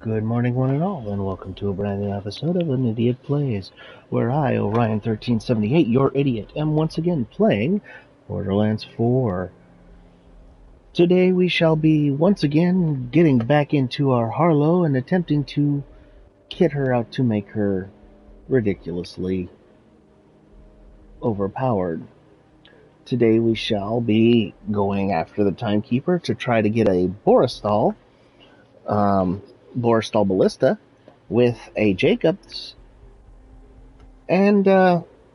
Good morning, one and all, and welcome to a brand new episode of An Idiot Plays, where I, Orion1378, your idiot, am once again playing Borderlands 4. Today we shall be once again getting back into our Harlow and attempting to kit her out to make her ridiculously overpowered. Today we shall be going after the Timekeeper to try to get a Boristal Ballista with a Jacobs and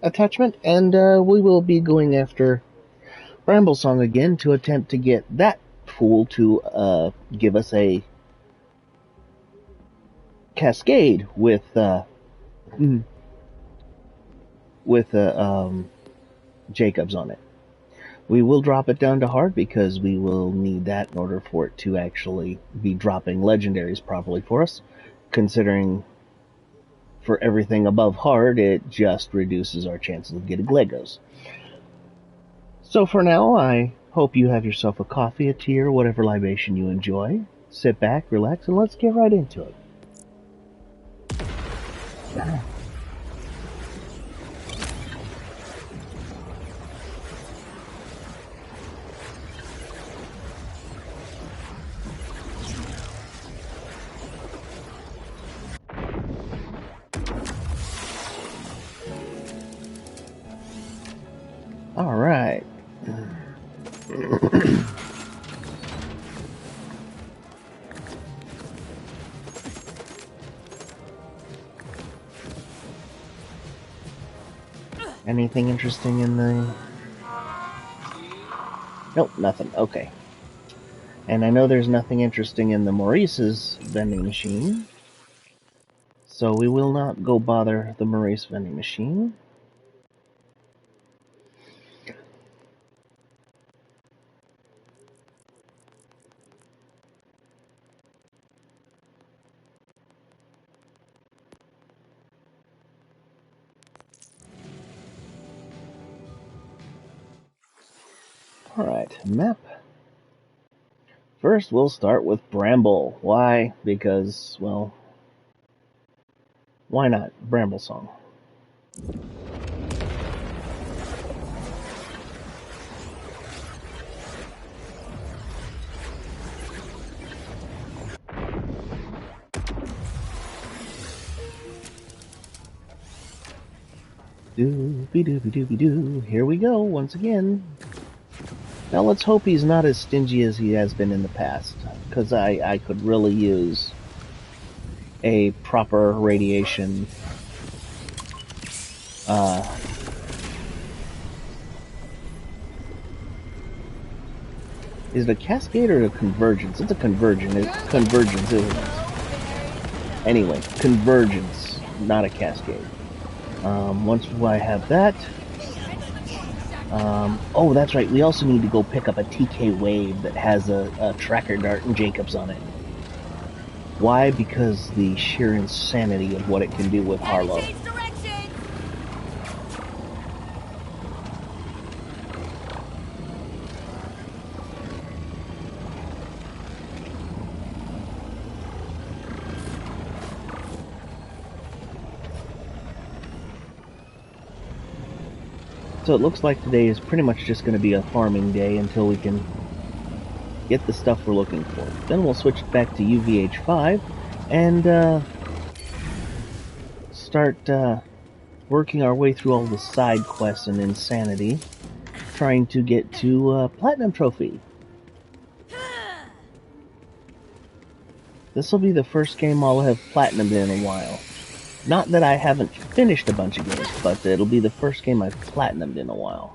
attachment, and we will be going after Bramblesong again to attempt to get that fool to give us a cascade with Jacobs on it. We will drop it down to hard because we will need that in order for it to actually be dropping legendaries properly for us, considering for everything above hard, it just reduces our chances of getting Legos. So for now, I hope you have yourself a coffee, a tea, or whatever libation you enjoy. Sit back, relax, and let's get right into it. All right. Anything interesting in the... Nope, nothing. Okay. And I know there's nothing interesting in the Maurice's vending machine, so we will not go bother the Maurice vending machine. Alright, map. First, we'll start with Bramble. Why? Because, well, why not? Bramblesong. Doobie-doobie-doobie-doo. Here we go, once again. Now let's hope he's not as stingy as he has been in the past, because I could really use a proper radiation is it a cascade or a convergence? It's a convergence. It's convergence, isn't it? Anyway, convergence, not a cascade. Once I have that, oh, that's right. We also need to go pick up a TK Wave that has a tracker dart and Jacobs on it. Why? Because the sheer insanity of what it can do with Harlow. So it looks like today is pretty much just going to be a farming day until we can get the stuff we're looking for. Then we'll switch back to UVH5 and start working our way through all the side quests and insanity, trying to get to Platinum Trophy. This will be the first game I'll have Platinumed in a while. Not that I haven't finished a bunch of games, but it'll be the first game I've Platinumed in a while.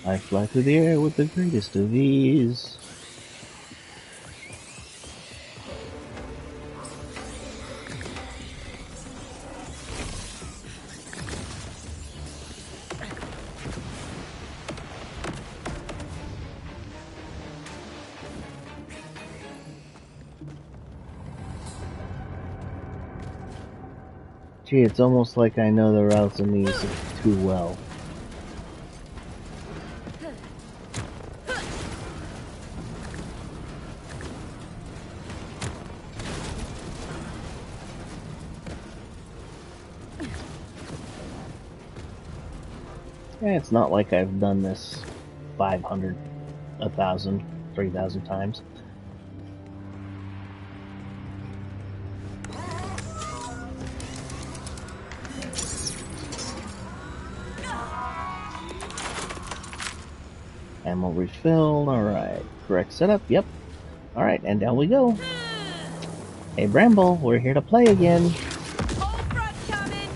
I fly through the air with the greatest of ease. Gee, it's almost like I know the routes in these too well. It's not like I've done this 500, 1,000, 3,000 times. Ammo refilled, alright. Correct setup, yep. Alright, and down we go. Hey Bramble, we're here to play again. Whole front coming.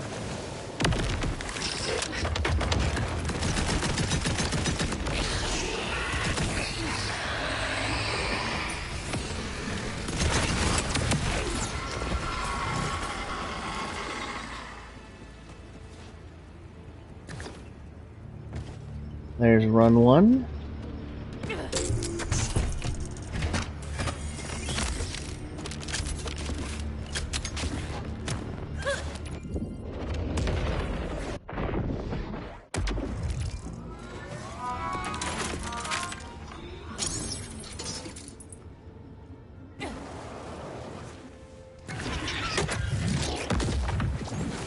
There's run one.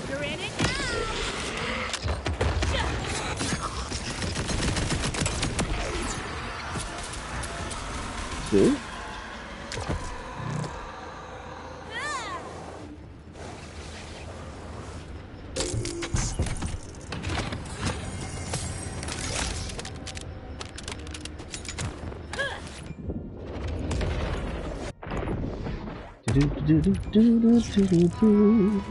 You're in it now. Two. Do-do-do-do-do-do-do-do.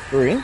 Three.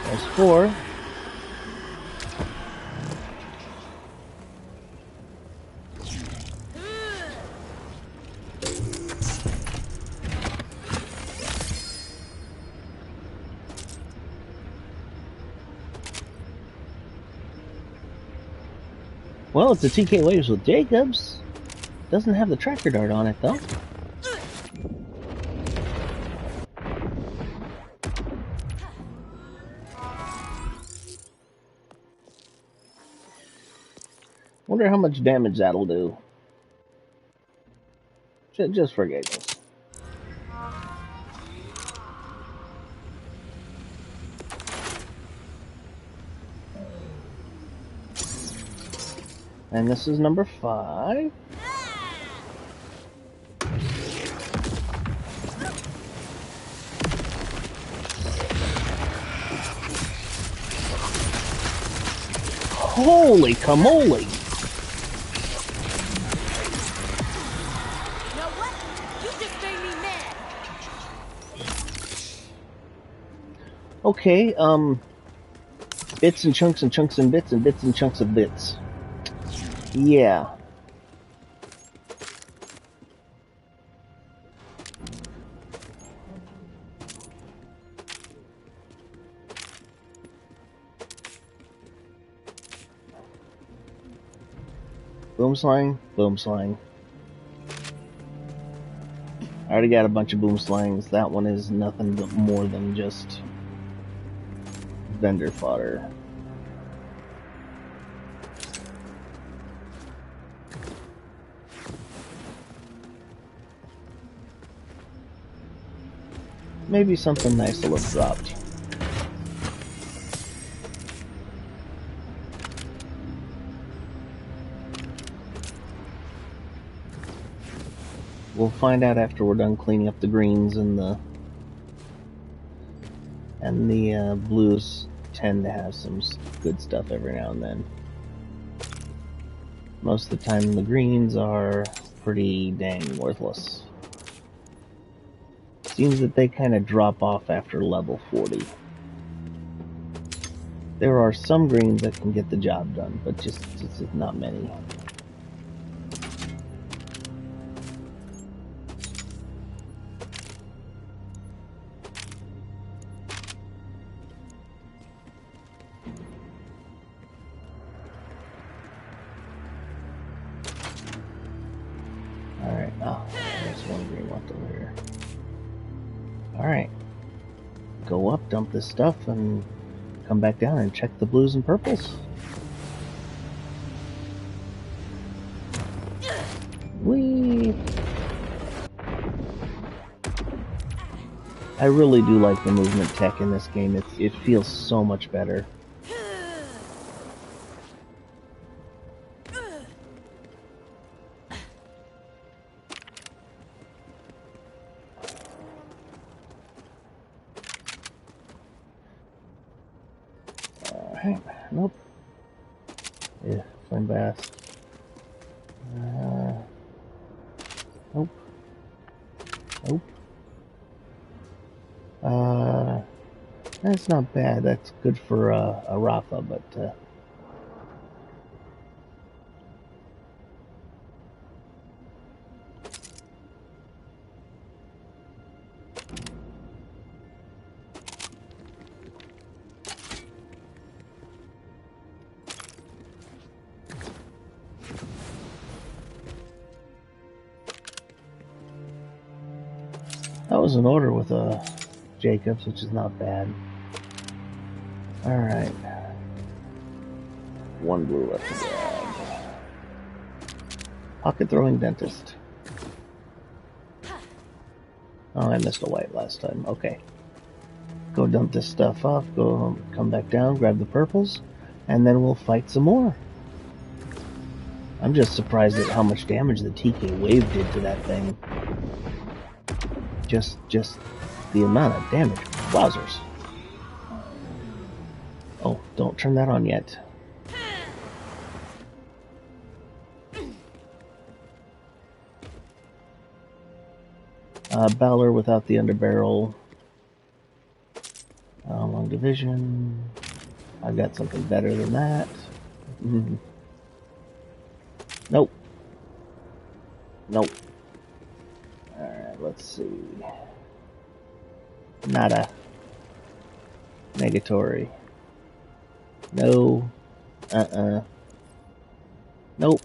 There's four. Well, it's a TK Waves with Jacobs. Doesn't have the tracker dart on it, though. Wonder how much damage that'll do. Just for giggles. And this is number 5. Holy camole! You know what? You just made me mad. Okay, bits and chunks and chunks and bits and bits and chunks of bits. Yeah. Boom slang, boom slang. I already got a bunch of boom slangs. That one is nothing but more than just vendor fodder. Maybe something nice will have dropped. We'll find out after we're done cleaning up the greens, and the blues tend to have some good stuff every now and then. Most of the time the greens are pretty dang worthless. Seems that they kind of drop off after level 40. There are some greens that can get the job done, but just not many. Alright, there's one green left over here. Alright. Go up, dump this stuff, and come back down and check the blues and purples. Whee! I really do like the movement tech in this game. It feels so much better. Alright, nope. Yeah, flame bass. Nope. Nope. That's not bad. That's good for a Rafa, but that was an order with a Jacobs, which is not bad. Alright. One blue left to grab. Pocket throwing dentist. Oh, I missed a white last time. Okay. Go dump this stuff off, come back down, grab the purples, and then we'll fight some more. I'm just surprised at how much damage the TK wave did to that thing. Just the amount of damage. Wowzers. Oh, don't turn that on yet. Bowler without the underbarrel. Long division. I've got something better than that. Nope. Nope. Alright, let's see. Nada. Negatory. No. Nope.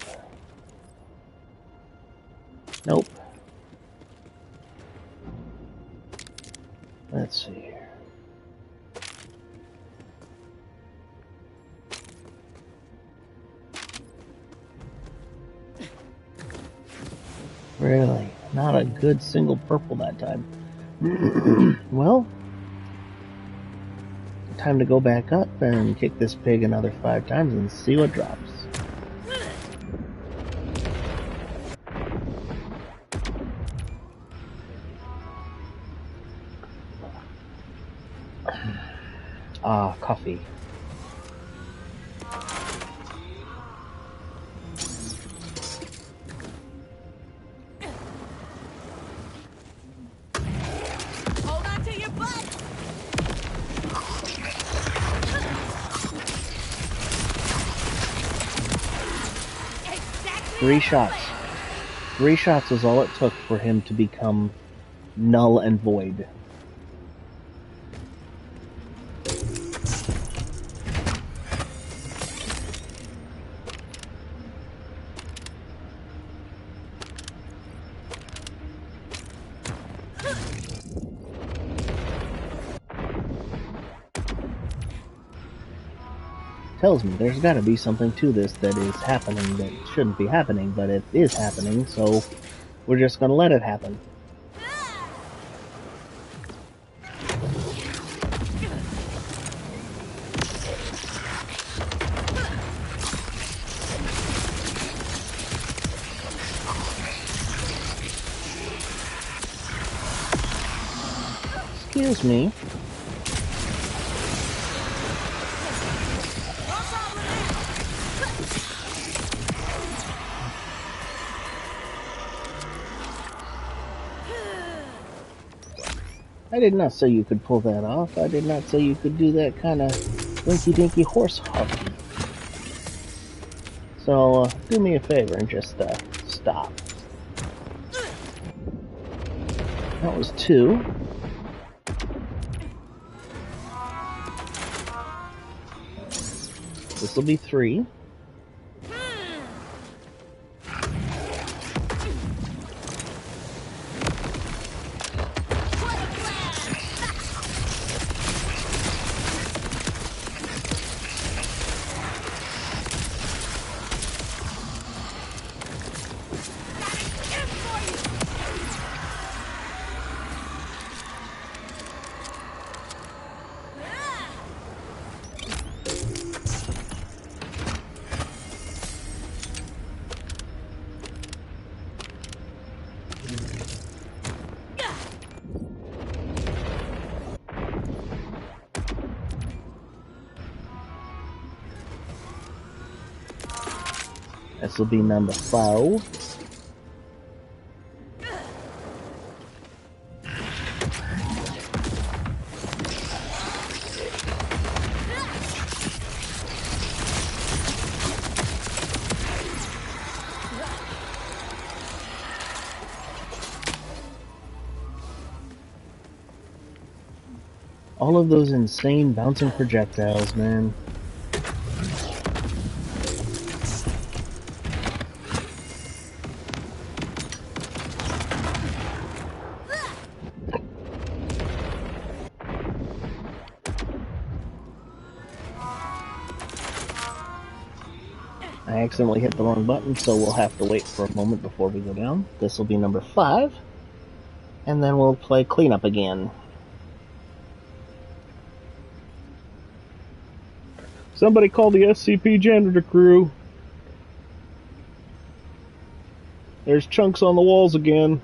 Nope. Let's see here. Really? Not a good single purple that time. Well, time to go back up and kick this pig another 5 times and see what drops. Ah, coffee. Hold on to your butt. Exactly. 3 shots. 3 shots was all it took for him to become null and void. Tells me there's got to be something to this that is happening that shouldn't be happening, but it is happening, so we're just going to let it happen. Excuse me. I did not say you could pull that off. I did not say you could do that kind of winky-dinky horse hockey. So, do me a favor and just, stop. That was 2. This will be 3. This will be number 4. All of those insane bouncing projectiles, man. I accidentally hit the wrong button, so we'll have to wait for a moment before we go down. This will be number 5, and then we'll play cleanup again. Somebody call the SCP janitor crew. There's chunks on the walls again.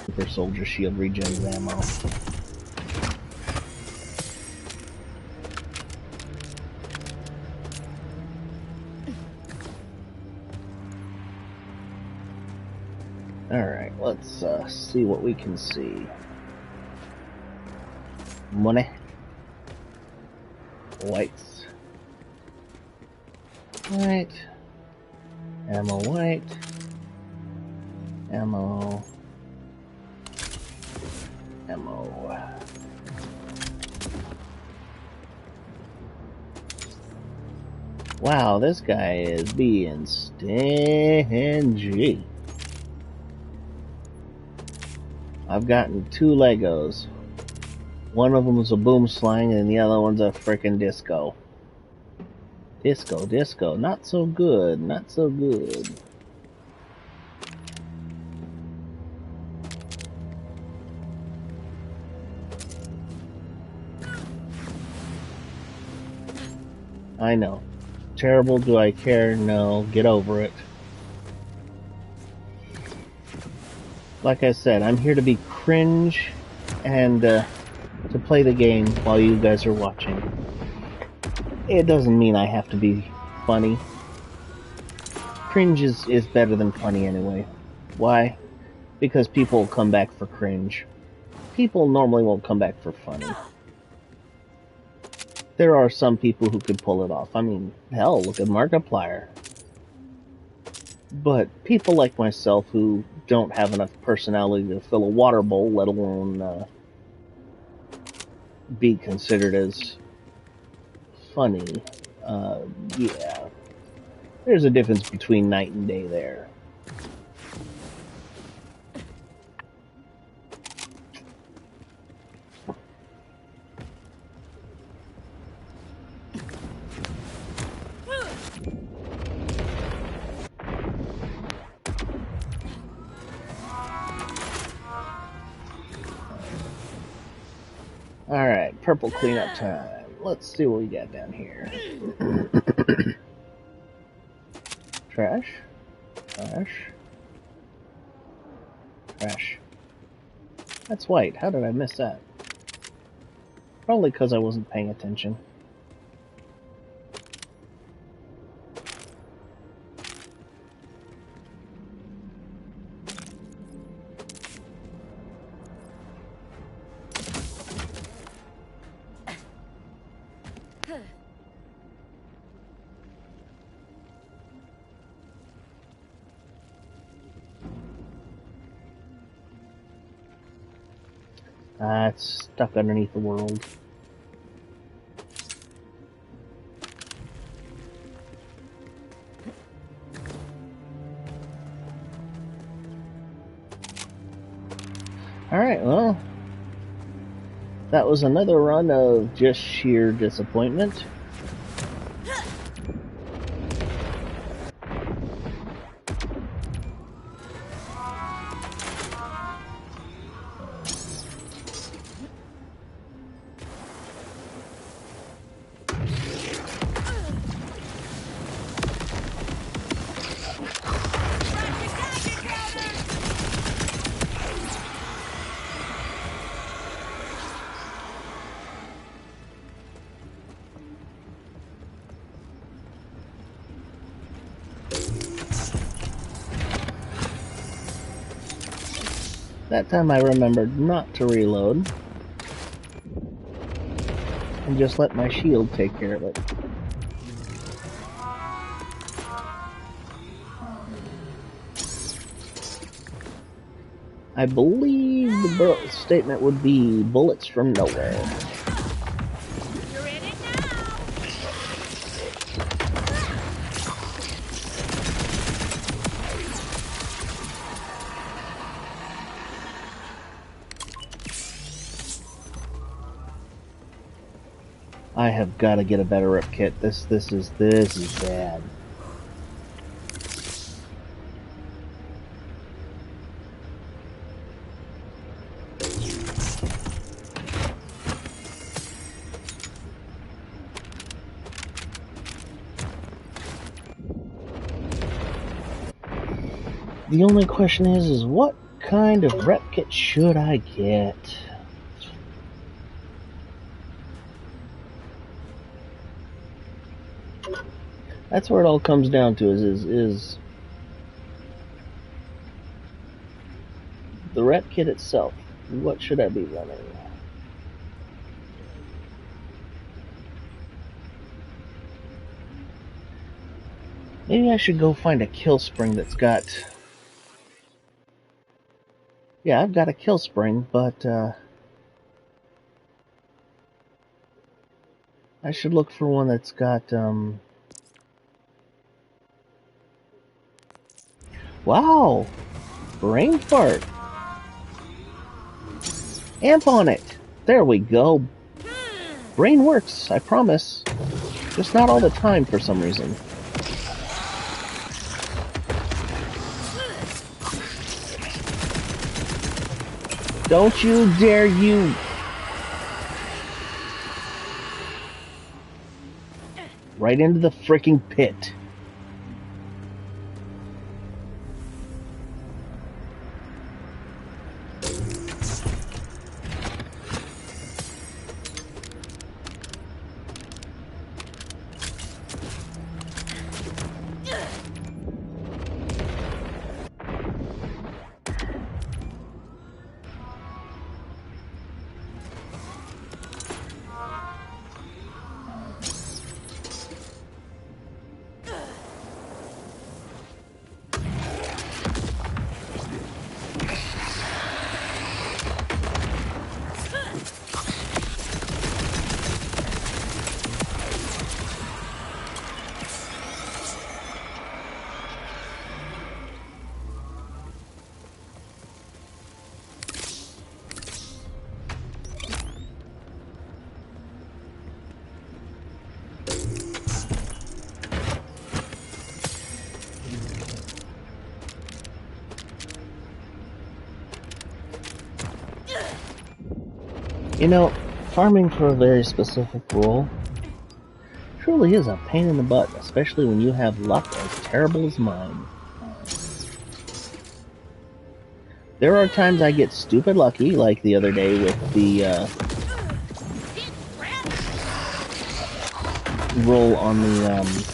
Super Soldier Shield regens ammo. Alright, let's see what we can see. Money. Whites. White. Ammo white. Ammo. Ammo. Wow, this guy is being stingy. I've gotten 2 Legos. One of them is a boom slang and the other one's a frickin' disco. Disco. Not so good, not so good. I know. Terrible, do I care? No, get over it. Like I said, I'm here to be cringe and to play the game while you guys are watching. It doesn't mean I have to be funny. Cringe is better than funny anyway. Why? Because people will come back for cringe. People normally won't come back for funny. There are some people who could pull it off. I mean, hell, look at Markiplier. But people like myself who don't have enough personality to fill a water bowl, let alone be considered as funny, yeah. There's a difference between night and day there. Alright, purple cleanup time. Let's see what we got down here. Trash. Trash. Trash. That's white. How did I miss that? Probably because I wasn't paying attention. It's stuck underneath the world. Alright, well, that was another run of just sheer disappointment. That time I remembered not to reload and just let my shield take care of it. I believe the statement would be bullets from nowhere. You're in it now. I have got to get a better rep kit. This is bad. The only question is what kind of rep kit should I get? That's where it all comes down to is the rep kit itself. What should I be running? Maybe I should go find a kill spring that's got... Yeah, I've got a kill spring, but I should look for one that's got wow! Brain fart! Amp on it! There we go! Brain works, I promise. Just not all the time for some reason. Don't you dare you! Right into the freaking pit. You know, Farming for a very specific role truly is a pain in the butt, especially when you have luck as terrible as mine. There are times I get stupid lucky, like the other day with the roll on the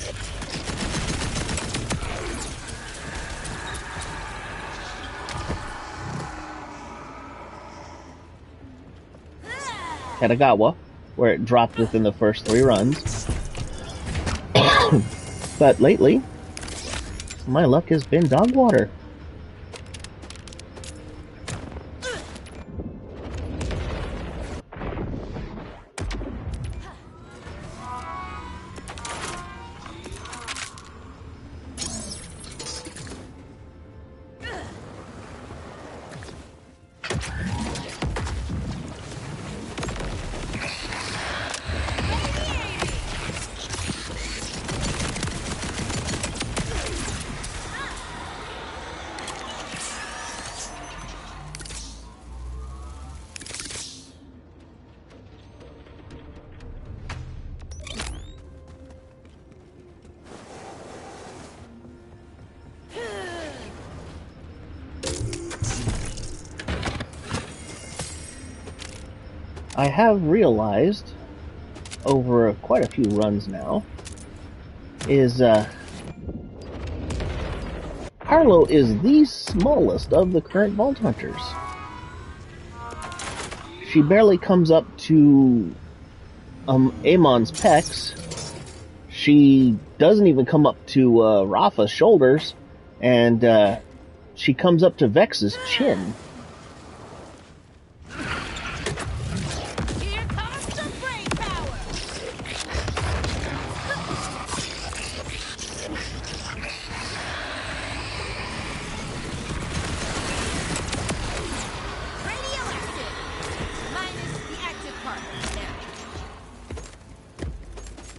Katagawa, where it dropped within the first 3 runs. But lately, my luck has been dog water. I have realized over quite a few runs now is Harlow is the smallest of the current Vault Hunters. She barely comes up to Amon's pecs. She doesn't even come up to Rafa's shoulders, and she comes up to Vex's chin.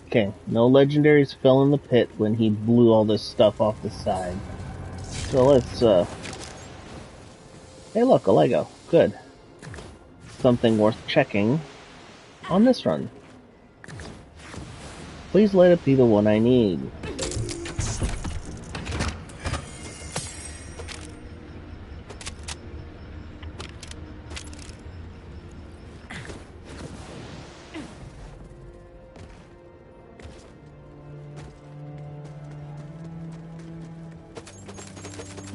Okay, no legendaries fell in the pit when he blew all this stuff off the side. So let's, hey look, a Lego. Good. Something worth checking on this run. Please let it be the one I need.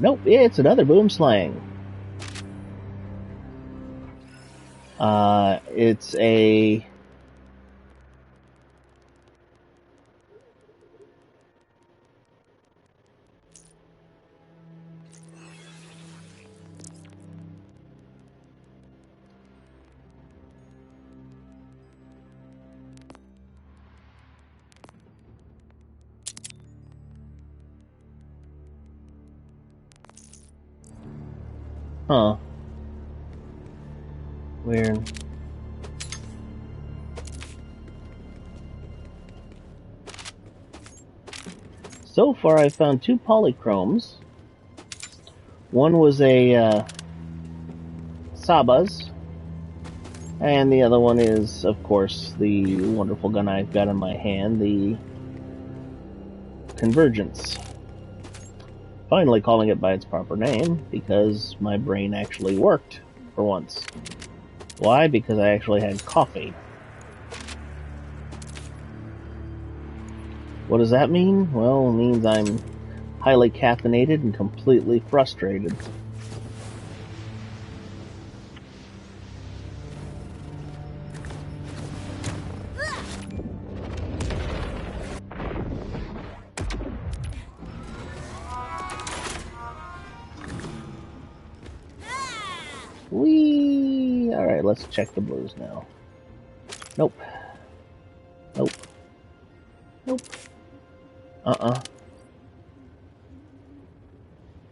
Nope, it's another boom slang. It's a... Huh. Weird. So far I found 2 polychromes. One was a Saba's, and the other one is, of course, the wonderful gun I've got in my hand, the Convergence. Finally calling it by its proper name, because my brain actually worked for once. Why? Because I actually had coffee. What does that mean? Well, it means I'm highly caffeinated and completely frustrated. Whee! Alright, let's check the blues now. Nope. Nope. Nope.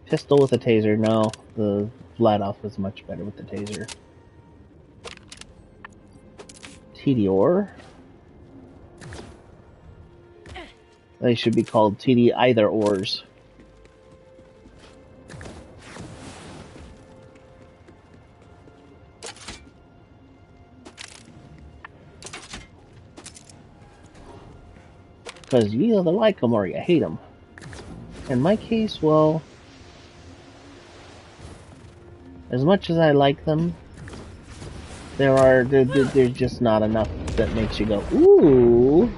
Pistol with a taser. No, the Vladoff is much better with the taser. Tedior. They should be called TD either ors. Because you either like them or you hate them. In my case, well, as much as I like them, there's just not enough that makes you go, ooh.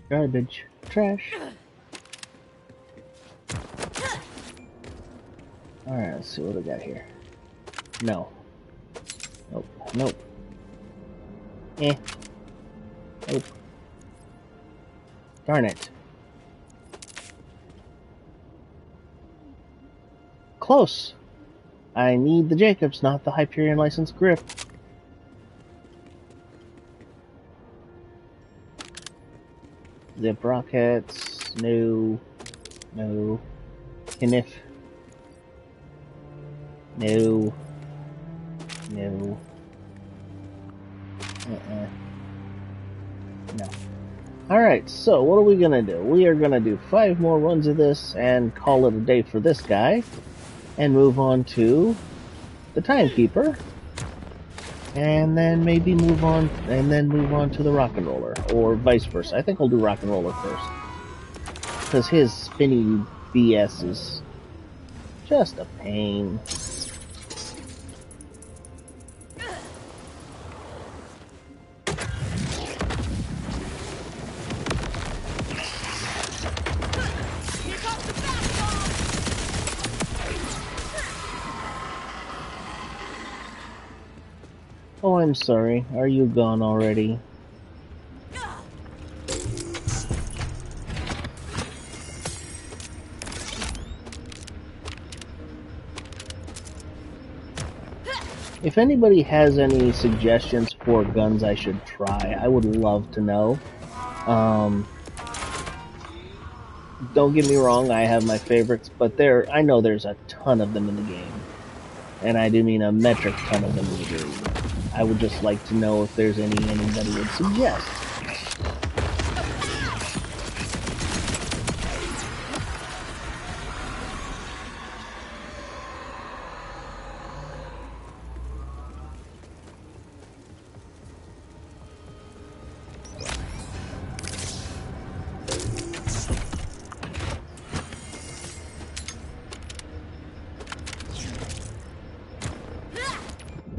Garbage. Trash. Alright, let's see what we got here. No. Nope. Nope. Nope. Darn it. Close. I need the Jacobs, not the Hyperion licensed grip. Zip rockets. No. No. Kniff. No. No. No. Alright, so what are we gonna do? We are gonna do 5 more runs of this and call it a day for this guy. And move on to the Timekeeper. And then maybe move on to the Rock and Roller. Or vice versa. I think I'll do Rock and Roller first. Because his spinny BS is just a pain. Oh, I'm sorry. Are you gone already? If anybody has any suggestions for guns I should try, I would love to know. Don't get me wrong, I have my favorites, but I know there's a ton of them in the game. And I do mean a metric ton of them in the game. I would just like to know if there's anybody would suggest.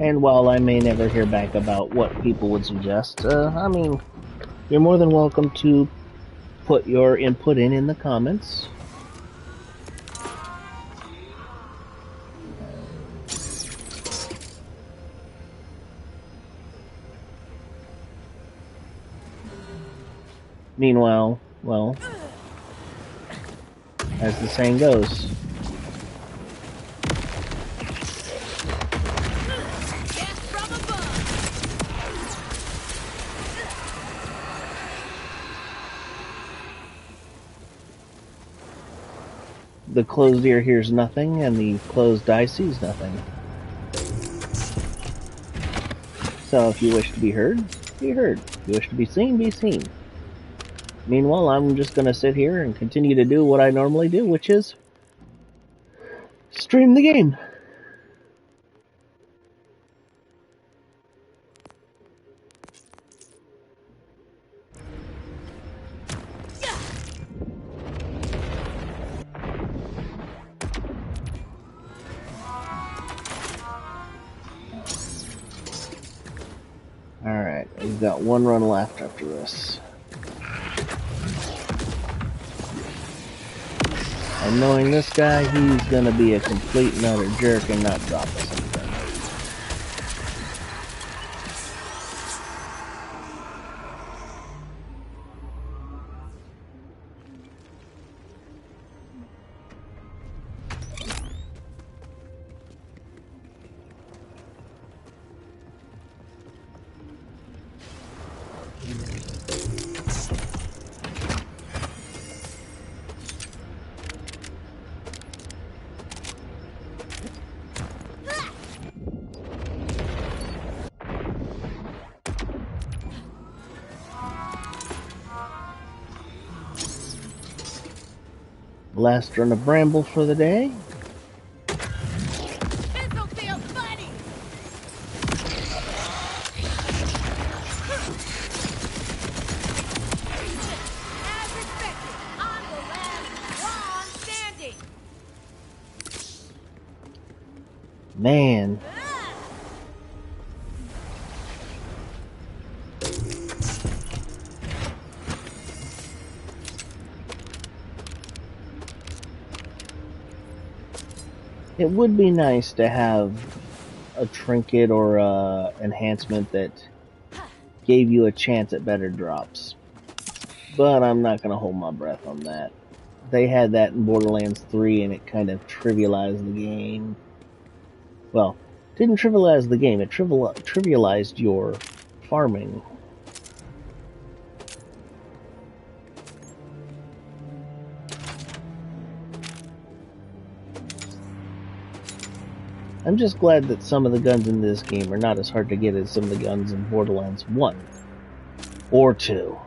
And while I may never hear back about what people would suggest, I mean, you're more than welcome to put your input in the comments. Meanwhile, well, as the saying goes, the closed ear hears nothing, and the closed eye sees nothing. So if you wish to be heard, be heard. If you wish to be seen, be seen. Meanwhile, I'm just going to sit here and continue to do what I normally do, which is stream the game. Alright, we've got one run left after this. And knowing this guy, he's gonna be a complete and utter jerk and not drop us anything. Last run of Bramble for the day. This'll feel funny. As expected, I'm the last one standing. Man. It would be nice to have a trinket or a enhancement that gave you a chance at better drops. But I'm not going to hold my breath on that. They had that in Borderlands 3 and it kind of trivialized the game. Well, didn't trivialize the game, it trivialized your farming. I'm just glad that some of the guns in this game are not as hard to get as some of the guns in Borderlands 1 or 2.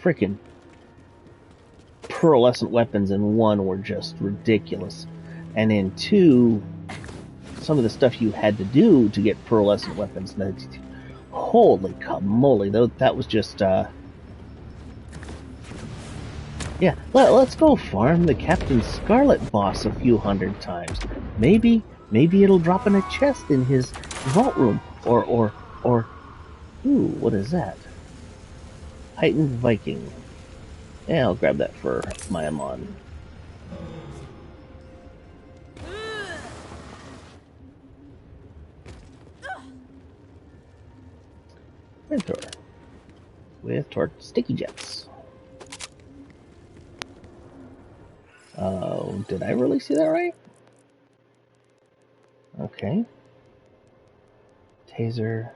Frickin' pearlescent weapons in 1 were just ridiculous. And in 2, some of the stuff you had to do to get pearlescent weapons, holy moly, that was just, yeah, let's go farm the Captain Scarlet boss a few hundred times. Maybe it'll drop in a chest in his vault room, or, ooh, what is that? Heightened Viking. Yeah, I'll grab that for my Amon. Flamethrower with sticky jets. Oh, did I really see that right? Okay. Taser.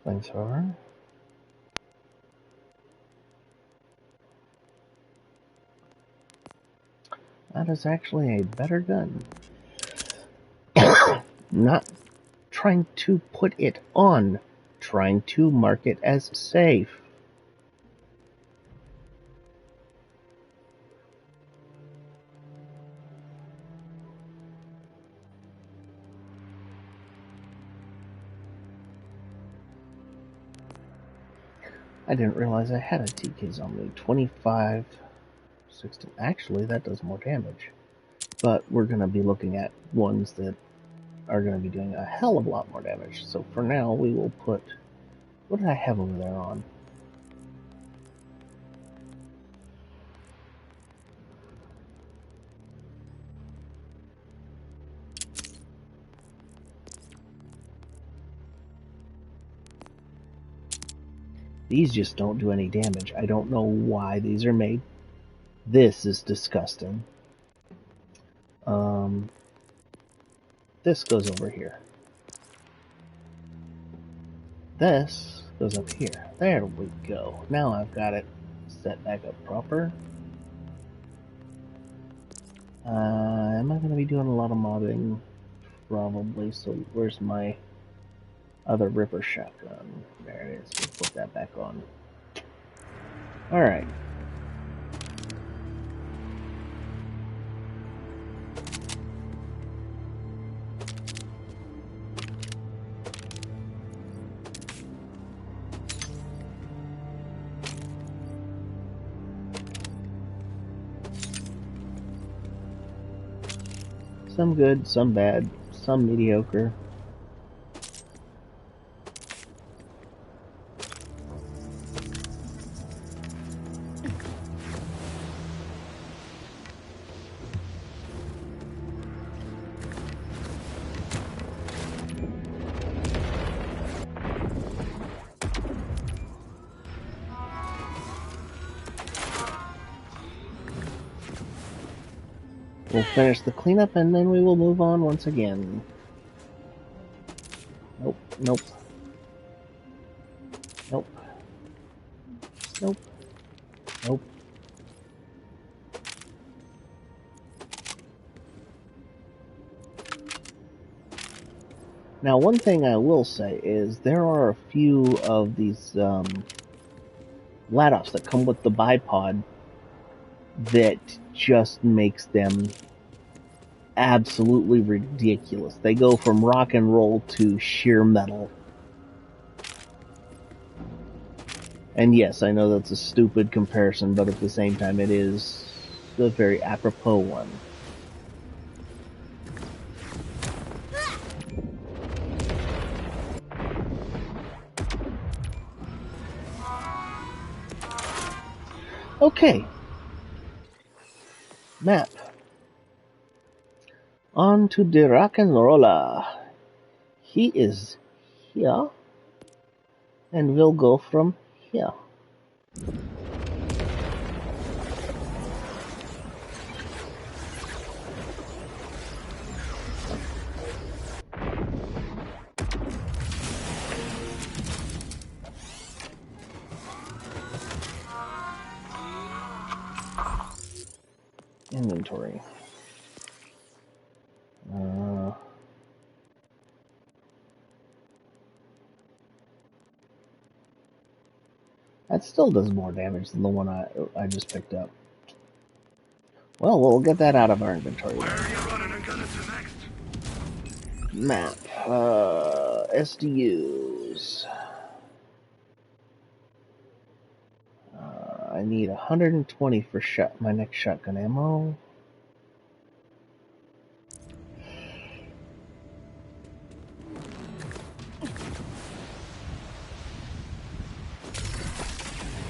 Flamethrower. That is actually a better gun. Not trying to put it on, trying to mark it as safe. I didn't realize I had a TKs on me. 25, 16. Actually, that does more damage. But we're going to be looking at ones that are going to be doing a hell of a lot more damage. So for now, we will put... What did I have over there on? These just don't do any damage. I don't know why these are made. This is disgusting. This goes over here. This goes up here. There we go. Now I've got it set back up proper. Am I going to be doing a lot of modding? Probably. So where's my other Ripper shotgun? There it is. We'll put that back on. Alright. Some good, some bad, some mediocre. We'll finish the cleanup and then we will move on once again. Nope, nope. Nope. Nope. Nope. Now, one thing I will say is there are a few of these LADOFs that come with the bipod that just makes them absolutely ridiculous. They go from rock and roll to sheer metal. And yes, I know that's a stupid comparison, but at the same time it is a very apropos one. Okay. Map. On to the rock and roller. He is here. And we'll go from here. Inventory. That still does more damage than the one I just picked up. Well, we'll get that out of our inventory. Where are you running and gunning to next? Map. SDUs. I need 120 for my next shotgun ammo.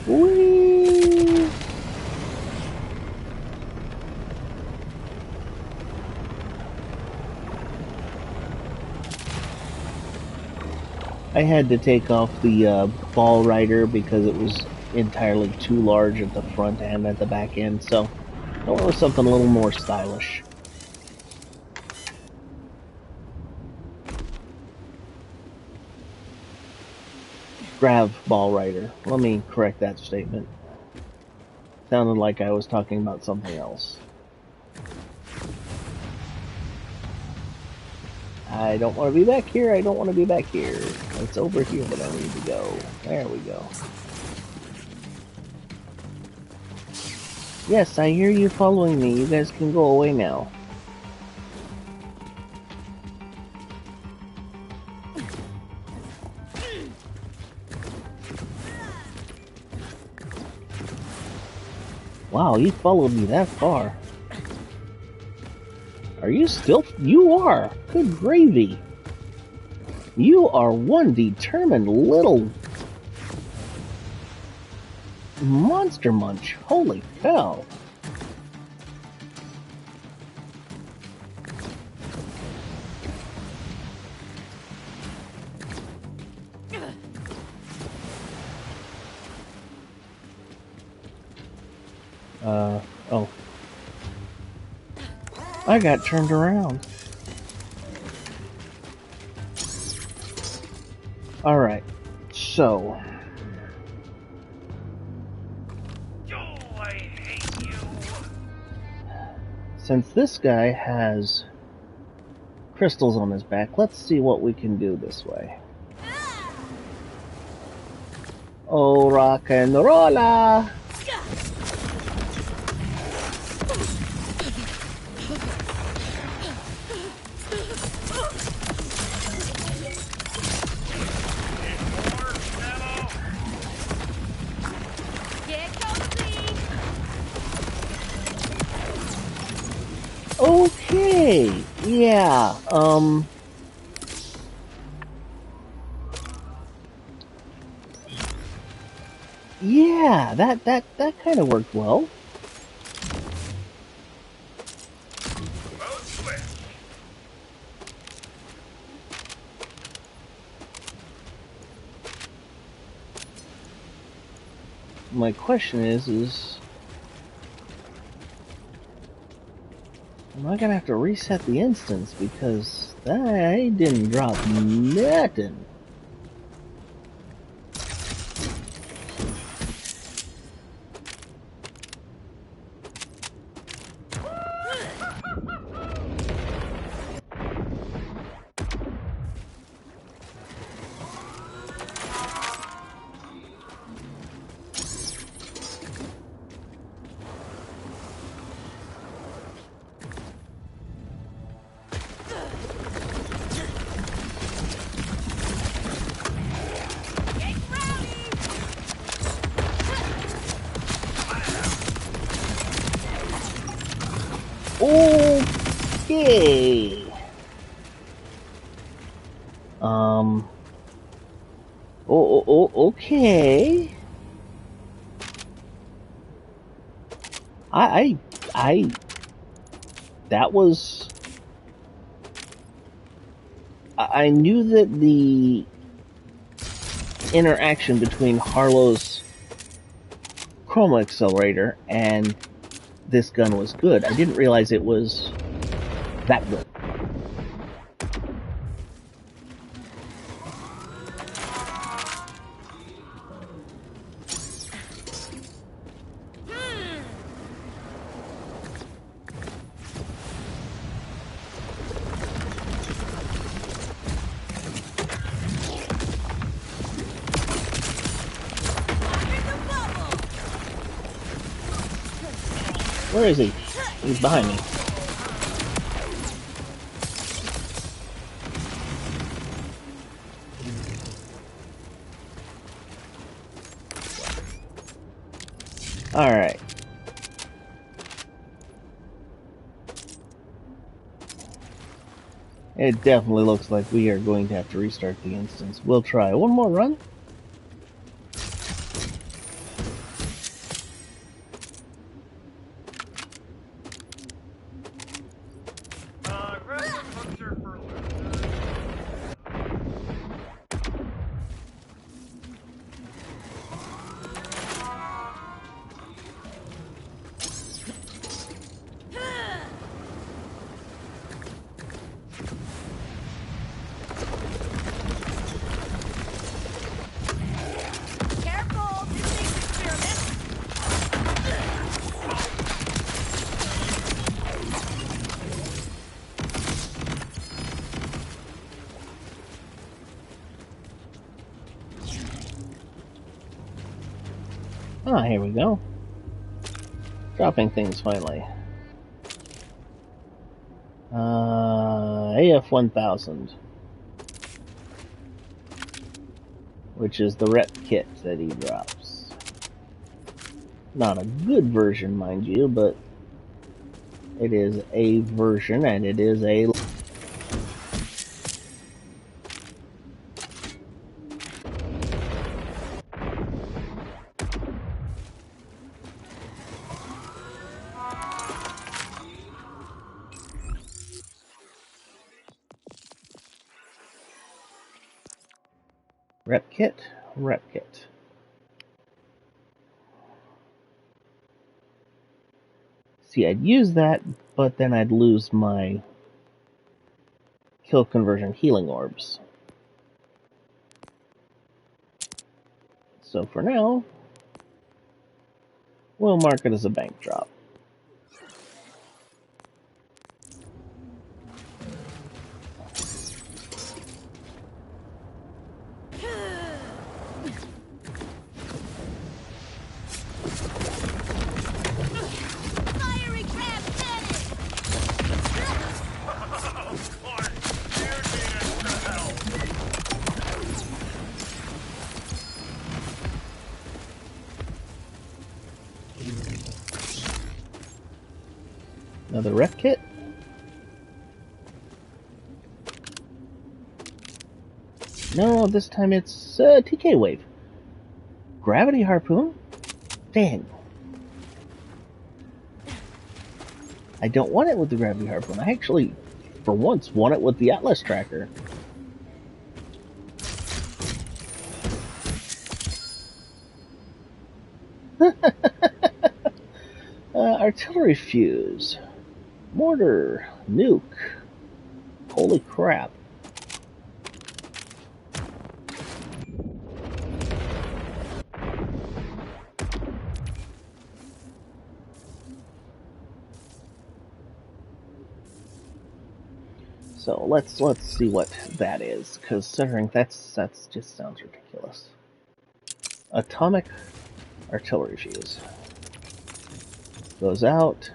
Whee! I had to take off the ball rider because it was entirely too large at the front and at the back end, so I went with something a little more stylish. Grav ball rider. Let me correct that statement. Sounded like I was talking about something else. I don't want to be back here. I don't want to be back here. It's over here that I need to go. There we go. Yes, I hear you following me. You guys can go away now. Wow, you followed me that far. Are you still? You are! Good gravy! You are one determined little monster munch. Holy cow! Oh. I got turned around. Alright, so. Oh, I hate you. Since this guy has crystals on his back, let's see what we can do this way. Oh, rock and rolla! Okay, yeah, yeah, that kind of worked well. My question is am I gonna have to reset the instance because I didn't drop nothing. Okay. Okay. I. That was. I knew that the interaction between Harlow's chroma accelerator and this gun was good. I didn't realize it was that good. Where is he? He's behind me. Alright. It definitely looks like we are going to have to restart the instance. We'll try one more run. Ah, here we go. Dropping things finally. AF-1000. Which is the rep kit that he drops. Not a good version, mind you, but it is a version and it is a... Rep kit, rep kit. See, I'd use that, but then I'd lose my kill conversion healing orbs. So for now, we'll mark it as a bank drop. Another rep kit. No, this time it's TK Wave. Gravity Harpoon? Dang. I don't want it with the Gravity Harpoon. I actually, for once, want it with the Atlas Tracker. Artillery Fuse. Mortar. Nuke. Holy crap. So let's see what that is, because considering that's just sounds ridiculous. Atomic Artillery Fuse. Goes out.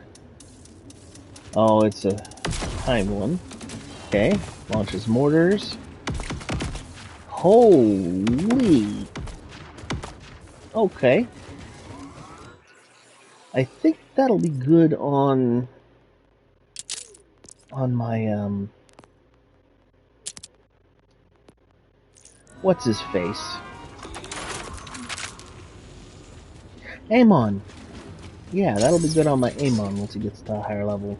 Oh, it's a timed one. Okay. Launches mortars. Holy. Okay. I think that'll be good on on my what's his face? Amon. Yeah, that'll be good on my Amon once he gets to a higher level.